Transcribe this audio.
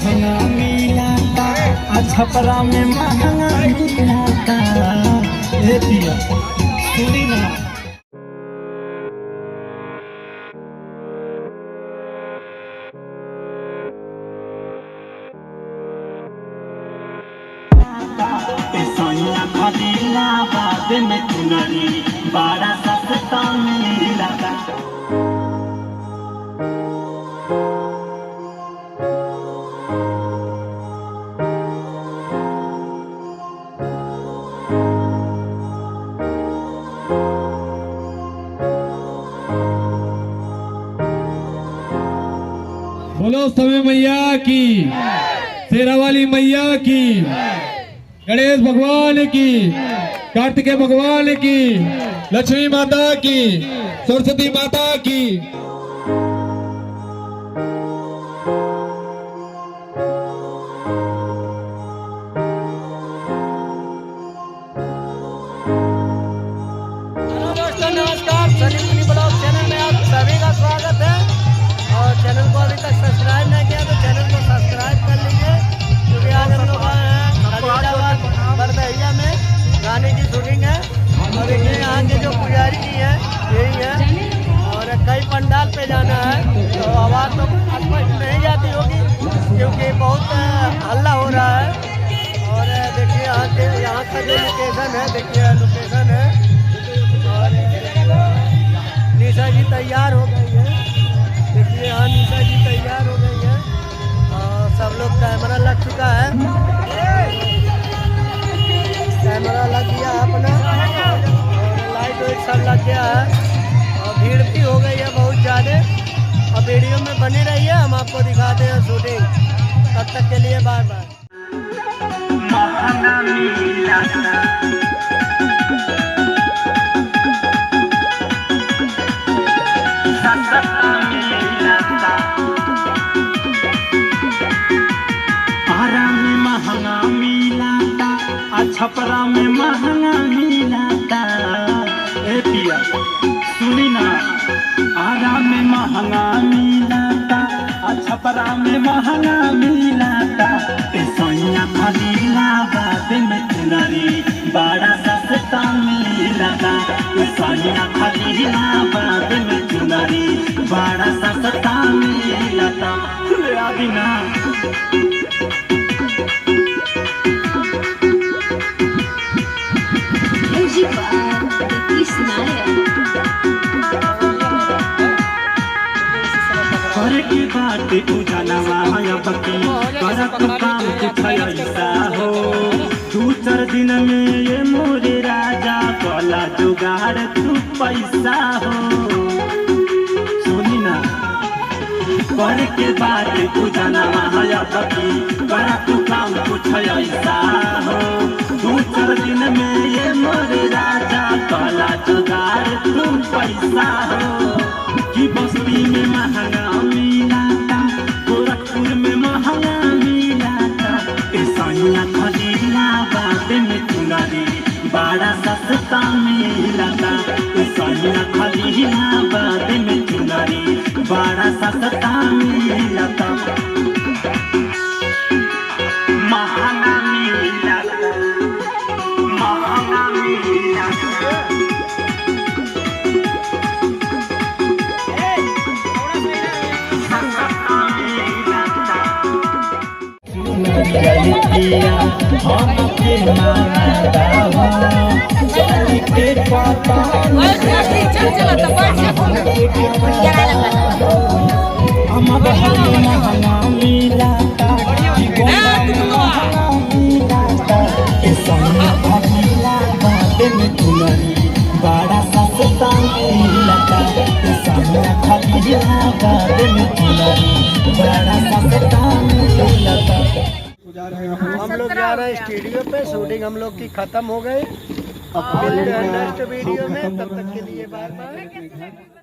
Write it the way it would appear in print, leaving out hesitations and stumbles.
महंगा मिलाता, छपरा में महंगा मिलाता। ए पिया सुनी ना, बाद में चुनरी बड़ा सस्ता मिलता। बोलो समय मैया की, शेरावाली मैया की, गणेश भगवान की, कार्तिकेय भगवान की, लक्ष्मी माता की, सरस्वती माता की। नमस्कार, सलीम मिनी ब्लॉग चैनल में आप सभी का स्वागत है। और चैनल को अभी तक सब्सक्राइब नहीं किया तो चैनल को सब्सक्राइब कर लीजिए, क्योंकि आज हम लोग आए हैं फरीदाबाद बरदहिया में गाने की शूटिंग है। और देखिए यहाँ के जो पुजारी जी हैं यही है, और कई पंडाल पे जाना है तो आवाज़ तो स्पष्ट नहीं जाती होगी क्योंकि बहुत हल्ला हो रहा है। और देखिए यहाँ का जो लोकेशन है, देखिए लोकेशन है। और निशा जी तैयार हो गई है, देखिए यहाँ निशा जी तैयार हो गई है। और सब लोग कैमरा लग चुका है, कैमरा लग गया अपना, और लाइट वाइट सब लग गया है। और भीड़ भी हो गई है बहुत ज़्यादा। अब वीडियो में बनी रही है, हम आपको दिखाते हैं शूटिंग। तब तक के लिए बाय बाय। छपरा में महंगा मिलाता। ए पिया सुनी ना, आरा में महंगा मिलाता, छपरा में महंगा मिलाता। पैसा फरीदाबाद में चुनरी बड़ा सस्ता मिलता। पैसा फरीदाबाद में चुनरी बड़ा सस्ता मिलता। अभी ना की बात उजानवा बकी करत काम ऐसा हो। 2-4 दिन में ये मोरे राजा कला जुगाड़ तू पैसा हो। सुनी ना, कर के बात उजानवा बकी करत काम ऐसा हो। 2-4 दिन में ये मोरे राजा कला जुगाड़ तू पैसा हो। कि बस्ती में महंगा मिलाता, गोरखपुर में महंगा मिलाता। ऐसा फरीदाबाद में चुनरी बड़ा सस्ता मिलता। ऐसा फरीदाबाद में चुनरी बड़ा सस्ता मिलता। महंगा मिलाता, महंगा मिलाता। हमके मांगता हो चल के पापा हमारे महंगा मिलाता, ऐसा फरीदाबाद में चुनरी बड़ा सस्ता मिलता। ऐसा फरीदाबाद में चुनरी बड़ा सस्ता मिलता। हम लोग जा रहे हैं स्टूडियो पे, शूटिंग हम लोग की खत्म हो गई। अब मिलते हैं नेक्स्ट वीडियो में, तब तक के लिए बाय बाय।